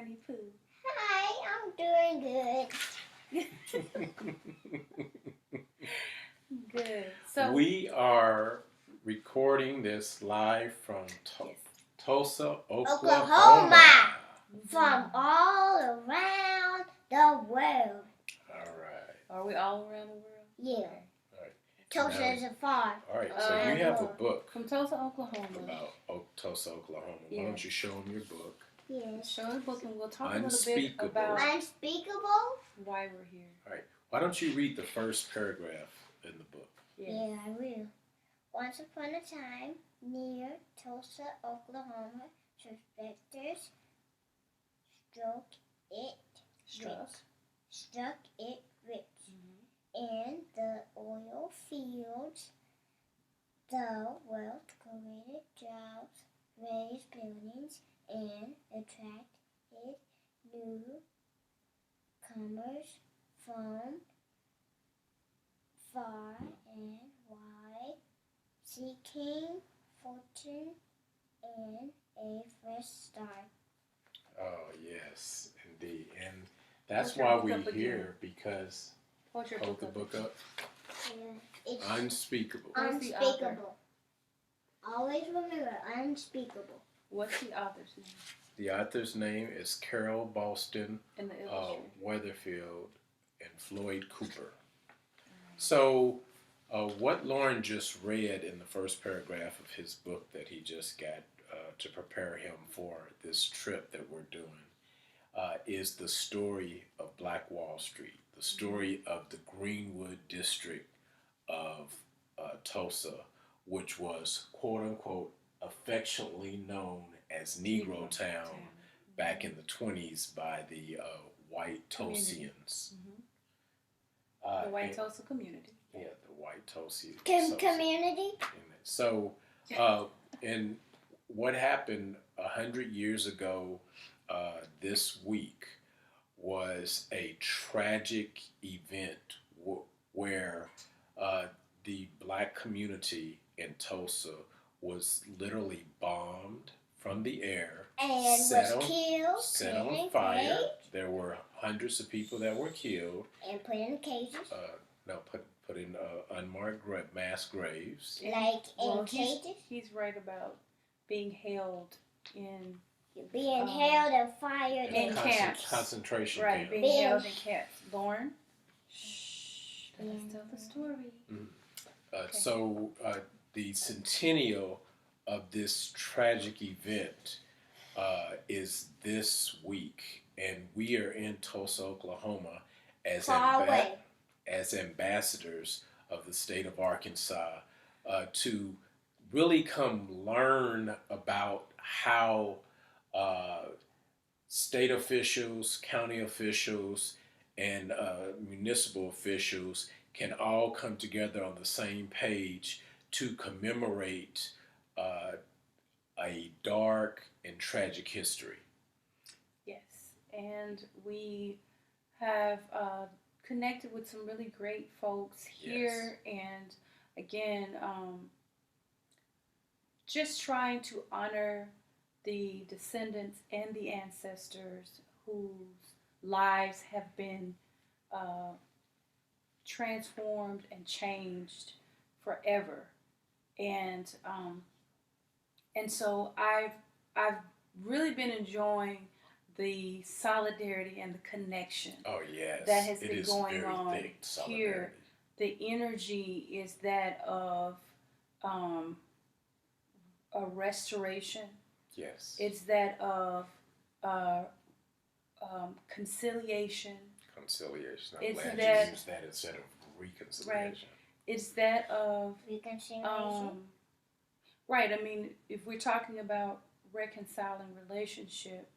Winnie Pooh. Hi, I'm doing good. Good. So we are recording this live from Tulsa, Oklahoma. From all around the world. All right. Are we all around the world? Yeah. Okay. All right. Tulsa is a farm. All right. So you have a book From Tulsa, Oklahoma. about Tulsa, Oklahoma. Yeah. Why don't you show them your book? Yes. Show the book and we'll talk a little bit about Unspeakable? why we're here. All right. Why don't you read the first paragraph in the book? Yeah, I will. Once upon a time, near Tulsa, Oklahoma, suspectors struck it rich. In the oil fields, the wealth created jobs, raised buildings, and attracted newcomers from far and wide, seeking fortune and a fresh start. Oh, yes, indeed. And that's why we're here, because... Hold the book up. Yeah, it's Unspeakable. Unspeakable. Always remember, unspeakable. What's the author's name? The author's name is Carol Boston, And the illustrator? Weatherfield, and Floyd Cooper. So, what Lauren just read in the first paragraph of his book that he just got to prepare him for this trip that we're doing is the story of Black Wall Street, the story of the Greenwood district of Tulsa, which was, quote unquote, affectionately known as Negro Town back in the 20s by the white Tulsians. The white Tulsa community. Yeah, the white Tulsa community. So, and what happened 100 years ago this week was a tragic event where the black community in Tulsa was literally bombed from the air and set on fire. There were hundreds of people that were killed and put in cages. Put in unmarked mass graves. Like in cages. He's right about being held in. Held and fired in camps. Concentration camps. Right, being held in camps. Lauren? Shh. Let us tell the story. So, the centennial of this tragic event is this week, and we are in Tulsa, Oklahoma as ambassadors of the state of Arkansas to really come learn about how state officials, county officials, and municipal officials can all come together on the same page to commemorate a dark and tragic history. Yes, and we have connected with some really great folks here, and again, just trying to honor the descendants and the ancestors whose lives have been transformed and changed forever, and so I've really been enjoying the solidarity and the connection. Oh yes, that has been going on here. The energy is that of a restoration. Yes. It's that of conciliation. Conciliation. I'm it's glad that, you use that instead of reconciliation. Right. It's that of reconciliation. Right. I mean, if we're talking about reconciling relationship,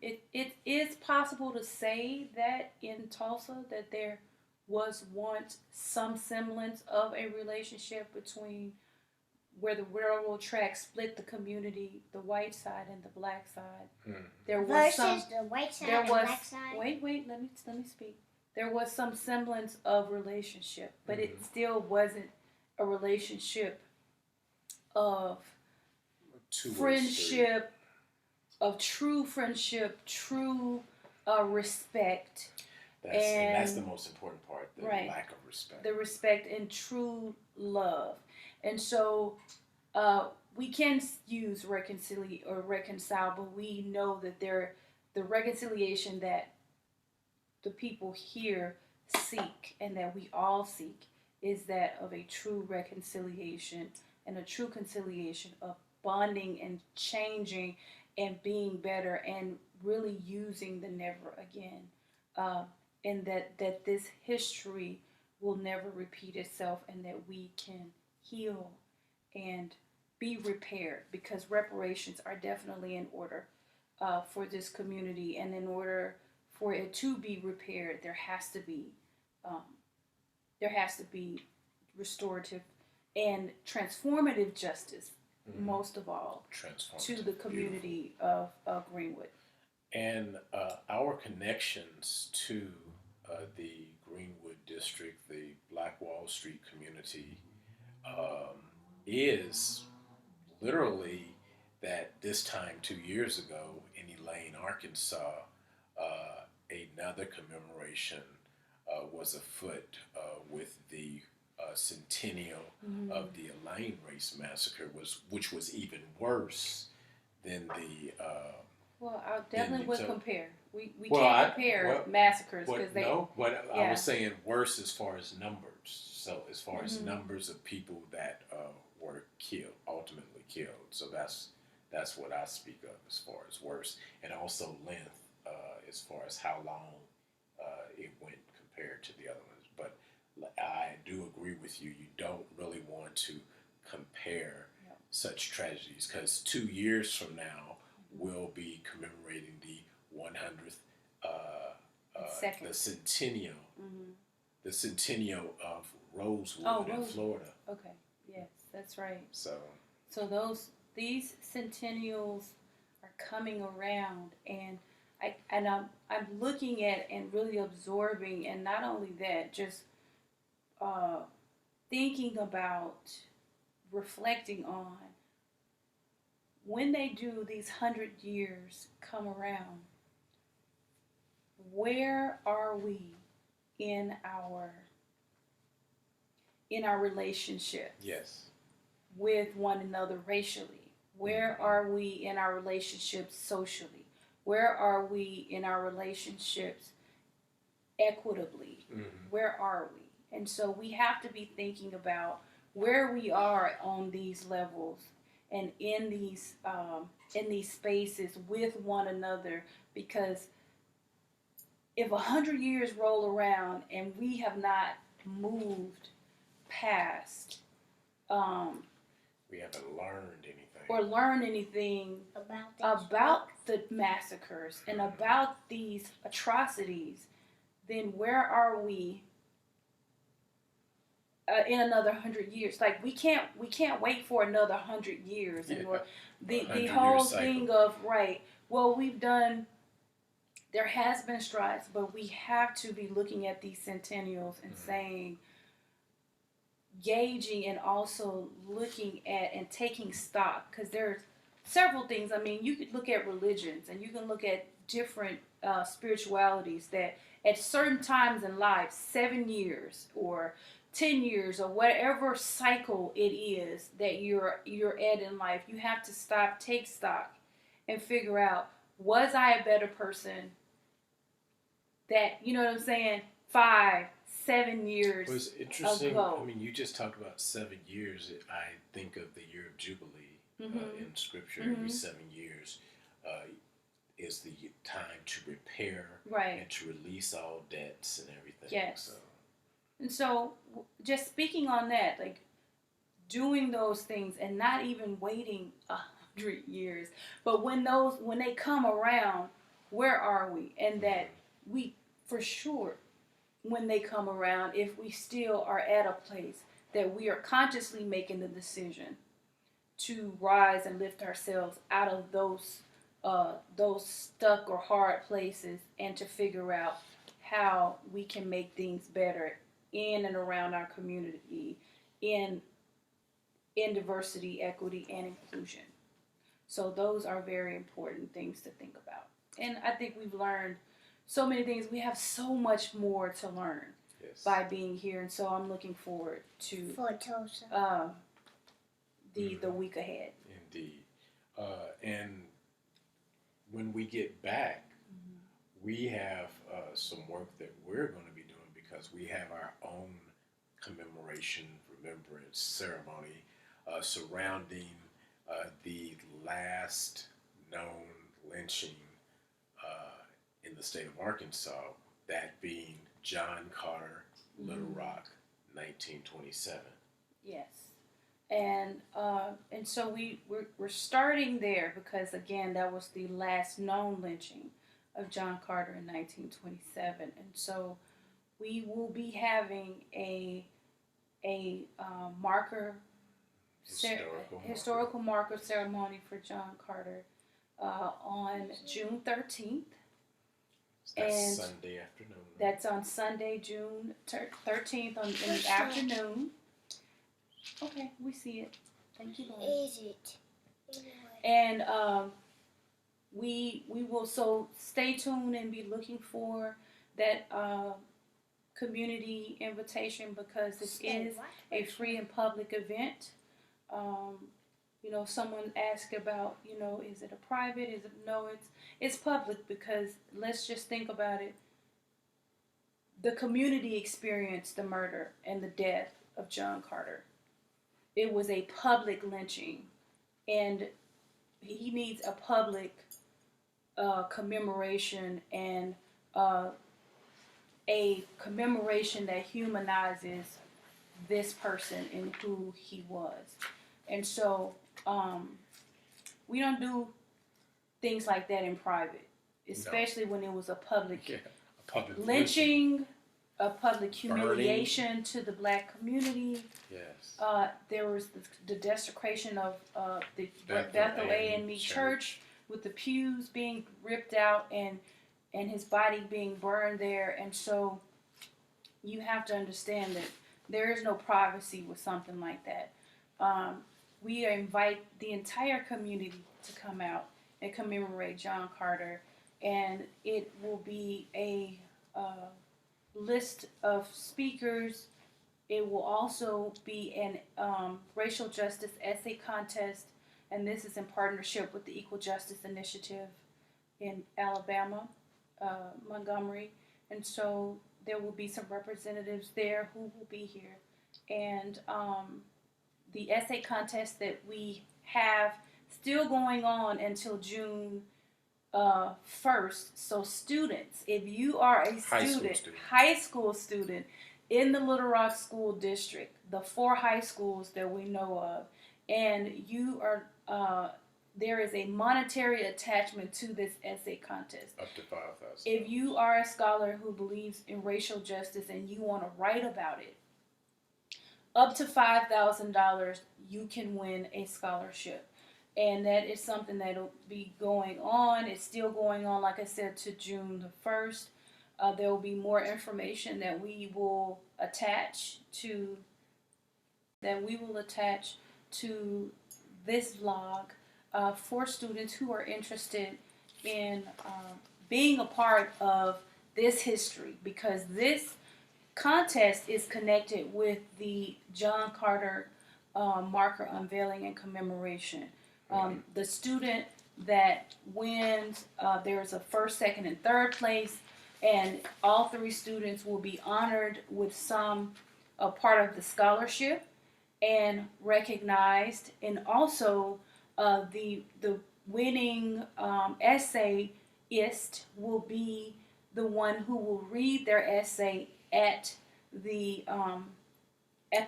it is possible to say that in Tulsa that there was once some semblance of a relationship between where the railroad tracks split the community, the white side and the black side. Mm-hmm. There was the white side and black side. Wait, let me speak. There was some semblance of relationship, but it still wasn't a relationship of friendship of true friendship, true respect. And that's the most important part, the lack of respect. The respect and true love. And so we can use reconcile, but we know that the reconciliation that the people here seek and that we all seek is that of a true reconciliation and a true conciliation of bonding and changing and being better and really using the never again. And that this history will never repeat itself and that we can heal and be repaired, because reparations are definitely in order for this community, and in order for it to be repaired, there has to be restorative and transformative justice, most of all, to the community of Greenwood. And our connections to the Greenwood district, the Black Wall Street community, is literally that this time 2 years ago in Elaine, Arkansas, another commemoration was afoot with the centennial of the Elaine race massacre, which was even worse than the. Well, I definitely would compare. We can't compare massacres because they. No, but I was saying worse as far as numbers. So as far as numbers of people that were ultimately killed. So that's what I speak of as far as worse, and also length as far as how long it went compared to the other ones. But I do agree with you. You don't really want to compare such tragedies, because 2 years from now we'll be commemorating the 100th, the centennial, the centennial of Rosewood in Florida. Okay, yes, that's right. So these centennials are coming around, and I'm looking at and really absorbing, and not only that, just thinking about, reflecting on when they do these 100 years come around. Where are we in our relationship? Yes. With one another racially? Where are we in our relationships socially? Where are we in our relationships equitably? Where are we? And so we have to be thinking about where we are on these levels and in these spaces with one another, because if 100 years roll around and we have not moved past, we haven't learned anything. Or learned anything about the massacres and about these atrocities, then where are we in another 100 years? Like we can't wait for another 100 years. And the whole thing of we've done. There has been strides, but we have to be looking at these centennials and saying, gauging and also looking at and taking stock, because there's several things. I mean, you could look at religions and you can look at different spiritualities that at certain times in life, 7 years or 10 years or whatever cycle it is that you're at in life, you have to stop, take stock, and figure out, was I a better person that, you know what I'm saying, 5, 7 years ago? It was interesting. I mean, you just talked about 7 years. I think of the year of Jubilee in Scripture. Every 7 years is the time to repair and to release all debts and everything. Yes. And so, just speaking on that, like doing those things and not even waiting 100 years, but when they come around, where are we? And that we, for sure, when they come around, if we still are at a place that we are consciously making the decision to rise and lift ourselves out of those stuck or hard places, and to figure out how we can make things better in and around our community, in diversity, equity, and inclusion. So those are very important things to think about. And I think we've learned so many things. We have so much more to learn Yes. by being here, and so I'm looking forward to For Tulsa. the week ahead. Indeed. And when we get back, we have some work that we're going to be doing because we have our own commemoration, remembrance ceremony surrounding the last known lynching in the state of Arkansas, that being John Carter, Little Rock, 1927. Yes. And so we're starting there because, again, that was the last known lynching of John Carter in 1927. And so we will be having a historical marker ceremony for John Carter on June 13th. That's Sunday afternoon. That's on Sunday, June 13th in the afternoon. Okay, we see it. Thank you, Lord. Is it? And we will, so stay tuned and be looking for that community invitation because this is a free and public event. You know, someone asked about, you know, is it a private? Is it no? It's public because let's just think about it. The community experienced the murder and the death of John Carter. It was a public lynching, and he needs a public commemoration and a commemoration that humanizes this person and who he was. And so we don't do things like that in private, especially when it was a public lynching, a public humiliation to the black community. Yes. There was the desecration of the Bethel A&M Church with the pews being ripped out and his body being burned there. And so you have to understand that there is no privacy with something like that. We invite the entire community to come out and commemorate John Carter, and it will be a list of speakers. It will also be an racial justice essay contest, and this is in partnership with the Equal Justice Initiative in Alabama, Montgomery. And so there will be some representatives there who will be here. And the essay contest that we have still going on until June 1st. So students, if you are a high school student in the Little Rock School District, the 4 high schools that we know of, and you are, there is a monetary attachment to this essay contest. Up to $5,000. If you are a scholar who believes in racial justice and you want to write about it, up to $5,000, you can win a scholarship. And that is something that will be going on. It's still going on, like I said, to June the 1st. There will be more information that we will attach to this vlog for students who are interested in being a part of this history, because this contest is connected with the John Carter marker unveiling and commemoration. The student that wins, there's a first, second, and third place, and all 3 students will be honored with some part of the scholarship and recognized. And also the winning essayist will be the one who will read their essay at the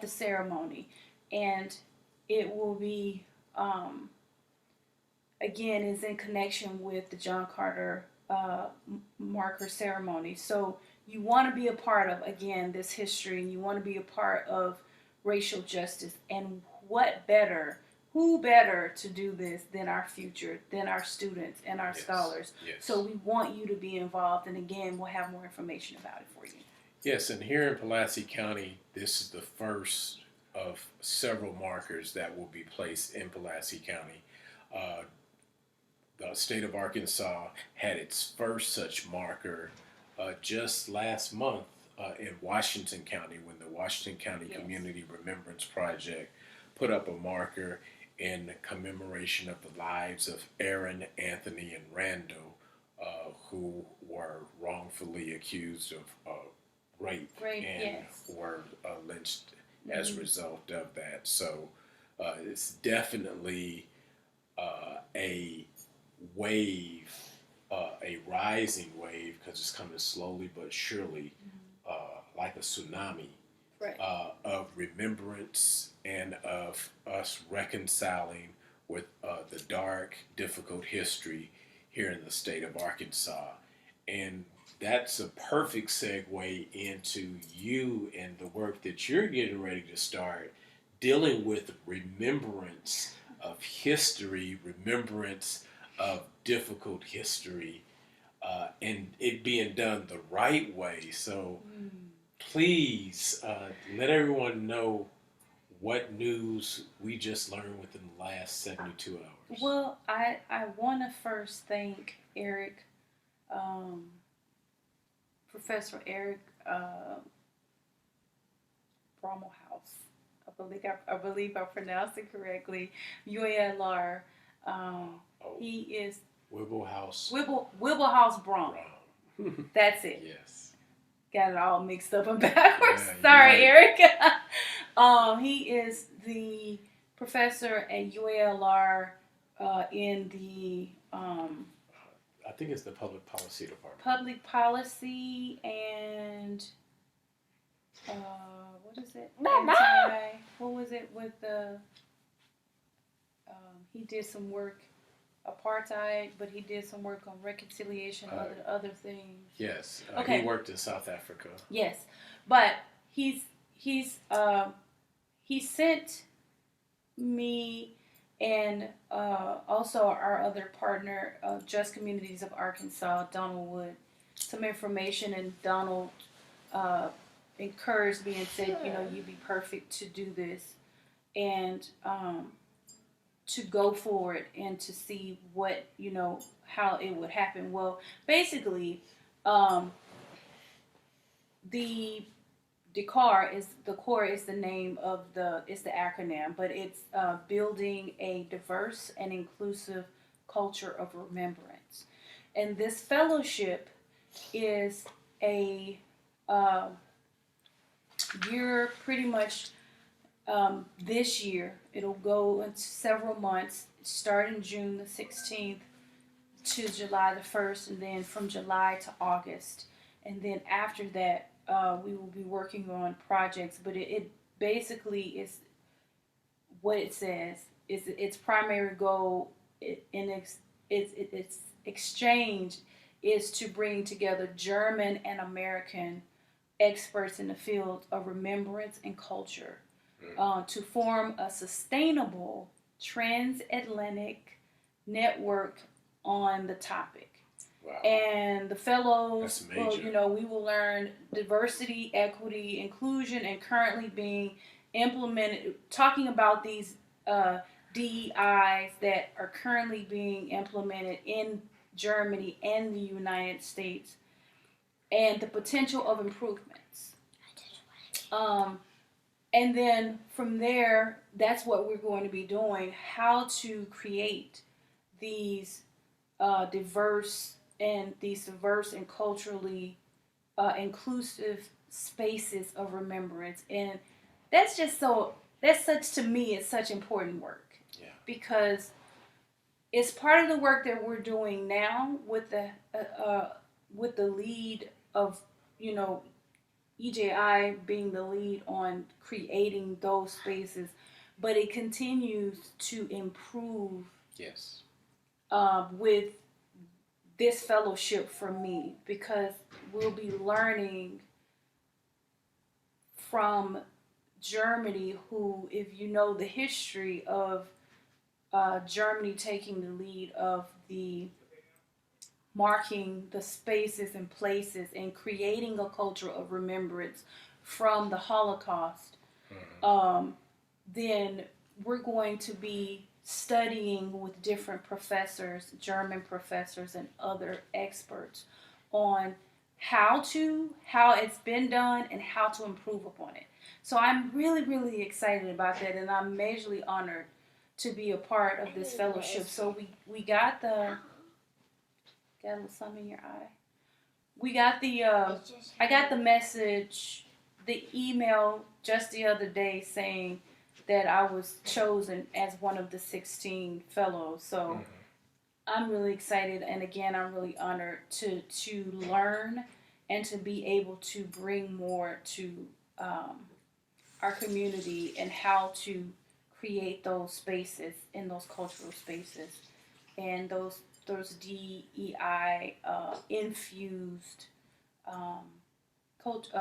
ceremony, and it will be again is in connection with the John Carter marker ceremony. So you want to be a part of, again, this history, and you want to be a part of racial justice. And who better to do this than our future, than our students and our scholars. Yes. So we want you to be involved, and again, we'll have more information about it for you. Yes, and here in Pulaski County, this is the first of several markers that will be placed in Pulaski County. the state of Arkansas had its first such marker just last month in Washington County, when the Washington County Yes. Community Remembrance Project put up a marker in commemoration of the lives of Aaron, Anthony, and Randall, who were wrongfully accused of rape Rape, and yes. were lynched as a result of that. So it's definitely a wave, a rising wave, because it's coming slowly but surely, like a tsunami, Right. of remembrance and of us reconciling with the dark, difficult history here in the state of Arkansas. And that's a perfect segue into you and the work that you're getting ready to start, dealing with remembrance of history, remembrance of difficult history, and it being done the right way. So please let everyone know what news we just learned within the last 72 hours. Well, I want to first thank Eric, Professor Eric Brommelhouse. I believe I pronounced it correctly. UALR. He is Wibblehouse Wibblehouse Brom. Brown. That's it. Yes. Got it all mixed up and backwards. Yeah, Sorry, you're Eric. He is the professor at UALR in the I think it's the public policy department. public policy and what is it? What was it with the? He did some work, apartheid, but he did some work on reconciliation, other things. Yes. Okay. He worked in South Africa. Yes, but he sent me and also our other partner, Just Communities of Arkansas, Donald Wood, some information, and Donald encouraged me and said, you'd be perfect to do this, and to go for it and to see what, how it would happen. Well, basically, the CORE is the name of it's the acronym, but it's building a diverse and inclusive culture of remembrance. And this fellowship is a year, pretty much this year. It'll go into several months, starting June the 16th to July the 1st, and then from July to August. And then after that, we will be working on projects, but it basically is what it says. Is its primary goal in its exchange is to bring together German and American experts in the field of remembrance and culture to form a sustainable transatlantic network on the topic. Wow. And the fellows, That's major. we will learn diversity, equity, inclusion, and currently being implemented, talking about these DEIs that are currently being implemented in Germany and the United States, and the potential of improvements. And then from there, that's what we're going to be doing, how to create these diverse and culturally inclusive spaces of remembrance. And that's such, to me, it's such important work. Yeah. Because it's part of the work that we're doing now with the lead of, EJI being the lead on creating those spaces, but it continues to improve. Yes. With this fellowship for me, because we'll be learning from Germany, who, if you know the history of Germany taking the lead of the marking the spaces and places and creating a culture of remembrance from the Holocaust, then we're going to be studying with different professors, German professors, and other experts on how it's been done and how to improve upon it. So I'm really, really excited about that, and I'm majorly honored to be a part of this fellowship. So we got a little something in your eye. We got I got the message, the email just the other day saying that I was chosen as one of the 16 fellows. So I'm really excited, and again, I'm really honored to learn and to be able to bring more to our community and how to create those spaces in those cultural spaces and those DEI infused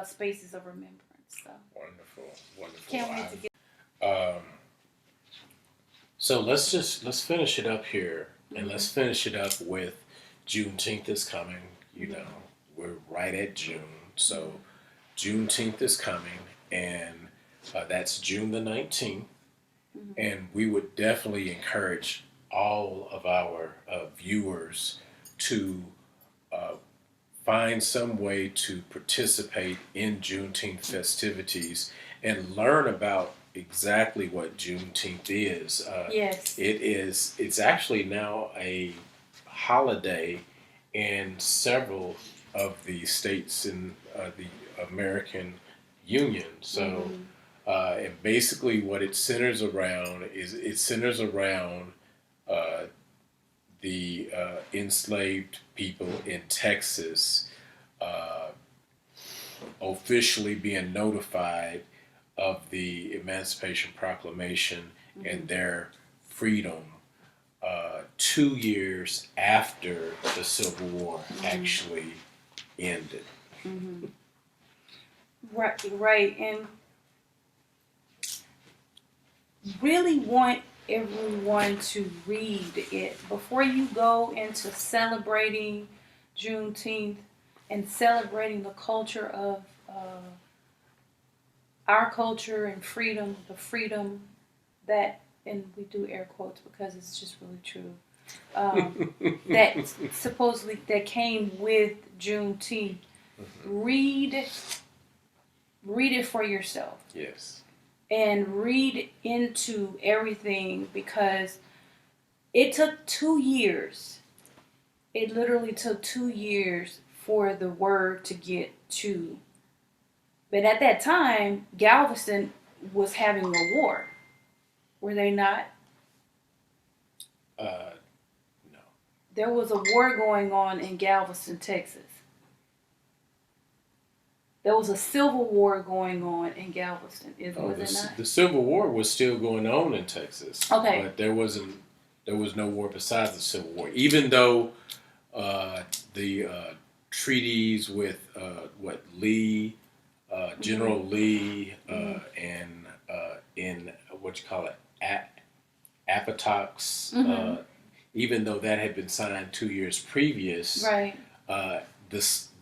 spaces of remembrance. So Wonderful. can't wait to get. So let's finish it up here, and let's finish it up with Juneteenth is coming. You know, we're right at June, so Juneteenth is coming, and that's June the 19th, and we would definitely encourage all of our viewers to find some way to participate in Juneteenth festivities and learn about exactly what Juneteenth is. Yes. It's actually now a holiday in several of the states in the American Union. So, and basically what it centers around is the enslaved people in Texas officially being notified of the Emancipation Proclamation and their freedom 2 years after the Civil War actually ended. Right, and really want everyone to read it before you go into celebrating Juneteenth and celebrating the culture of our culture and freedom, the freedom that, and we do air quotes because it's just really true, that supposedly that came with Juneteenth. Read it for yourself. Yes. And read into everything, because it took 2 years. It literally took 2 years for the word to get to. But at that time, Galveston was having a war. Were they not? No. There was a war going on in Galveston, Texas. There was a civil war going on in Galveston. Was it not? The Civil War was still going on in Texas. Okay. But there was no war besides the Civil War. Even though the treaties with Lee, General Lee, and in what you call it, Appomattox, even though that had been signed 2 years previous, right.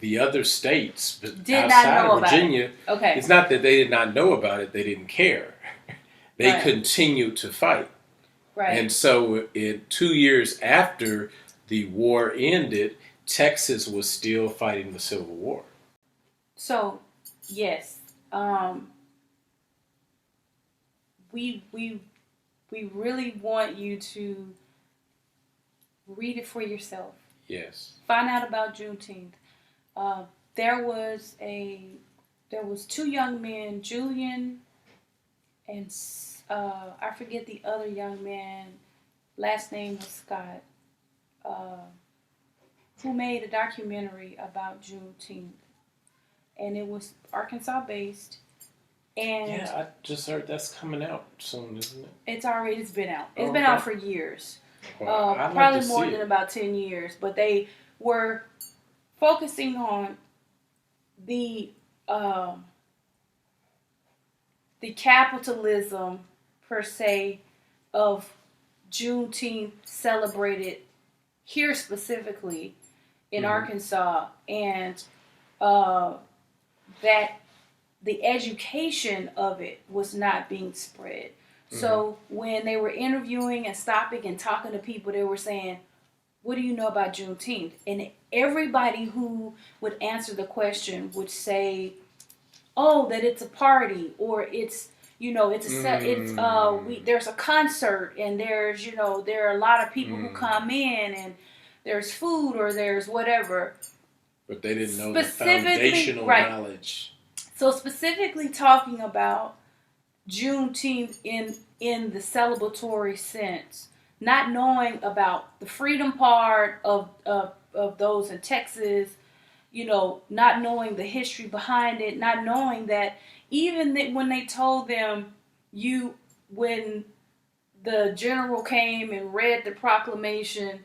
The other states did outside not know of Virginia, about it. Okay. It's not that they did not know about it; they didn't care. They right. continued to fight, right. And so, 2 years after the war ended, Texas was still fighting the Civil War. So, yes, we really want you to read it for yourself. Yes. Find out about Juneteenth. There was 2 young men, Julian and I forget the other young man. Last name was Scott. Who made a documentary about Juneteenth, and it was Arkansas based. And yeah, I just heard that's coming out soon, isn't it? It's been out. It's been out for years. Well, probably more than about 10 years. But they were focusing on the capitalism per se of Juneteenth celebrated here specifically in Arkansas, and that the education of it was not being spread. So when they were interviewing and stopping and talking to people, they were saying, what do you know about Juneteenth? And everybody who would answer the question would say, oh, that it's a party, or it's, you know, it's there's a concert, and there's, you know, there are a lot of people who come in, and there's food, or there's whatever. But they didn't know the foundational knowledge. So specifically talking about Juneteenth in the celebratory sense, not knowing about the freedom part of those in Texas, you know, not knowing the history behind it, not knowing that even that when they told them when the general came and read the proclamation,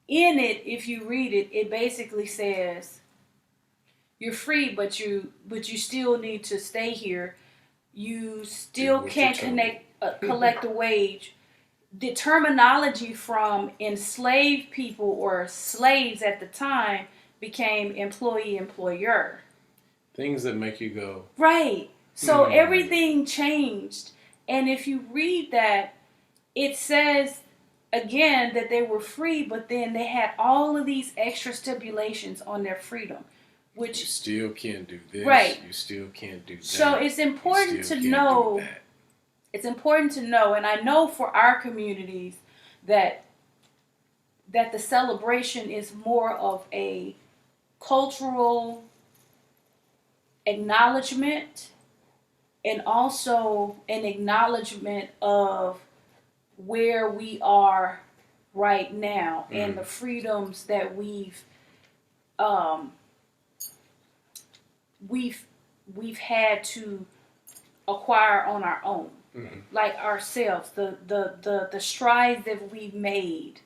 in it, if you read it, it basically says you're free, but you still need to stay here. You still can't collect a wage. The terminology from enslaved people or slaves at the time became employee-employer. Things that make you go... Right. So everything changed. And if you read that, it says, again, that they were free, but then they had all of these extra stipulations on their freedom. Which, you still can't do this. Right. You still can't do that. So it's important to know. It's important to know, and I know for our communities that the celebration is more of a cultural acknowledgement, and also an acknowledgement of where we are right now and the freedoms that we've had to acquire on our own, like ourselves, the strides that we've made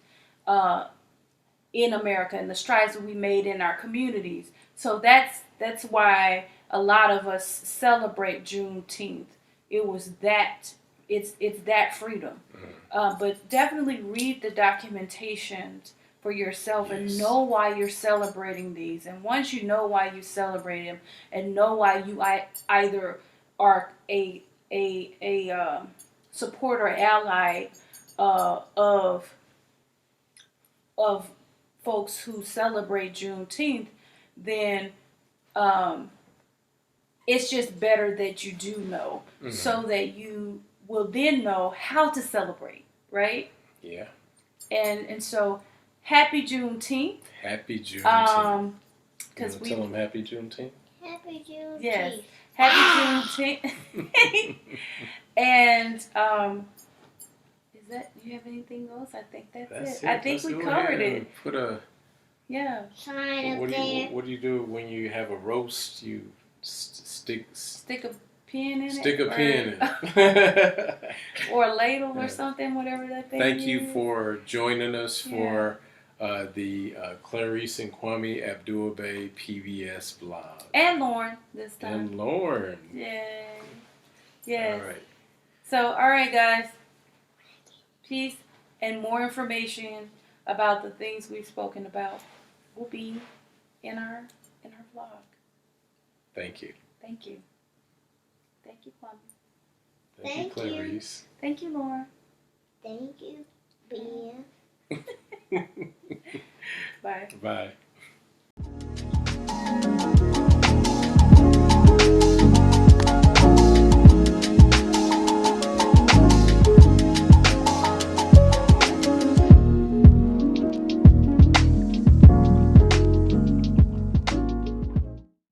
in America, and the strides that we made in our communities. So that's why a lot of us celebrate Juneteenth. It was that it's that freedom. But definitely read the documentations for yourself and know why you're celebrating these. And once you know why you celebrate them, and know why you either are a supporter or ally of folks who celebrate Juneteenth, then it's just better that you do know, so that you will then know how to celebrate, right? Yeah. And so, happy Juneteenth. Happy Juneteenth. Because tell them Happy Juneteenth. Happy Juneteenth. Yes. Happy Juneteenth. And is that? Do you have anything else? I think that's it. I think we covered it. Put a sign up there. What do you do when you have a roast? You stick a pin in it. Stick a pin in it. Or a ladle or something, whatever that thing is. Thank you for joining us for the Clarice and Kwami Abdul-Bey PBS blog. And Lauren this time. And Lauren. Yay. Yes. All right. So, all right, guys. Peace, and more information about the things we've spoken about will be in our vlog. Thank you. Thank you. Thank you, Kwame. Thank you, Clarice. Thank you, Laura. Thank you, Ben. Bye. Bye.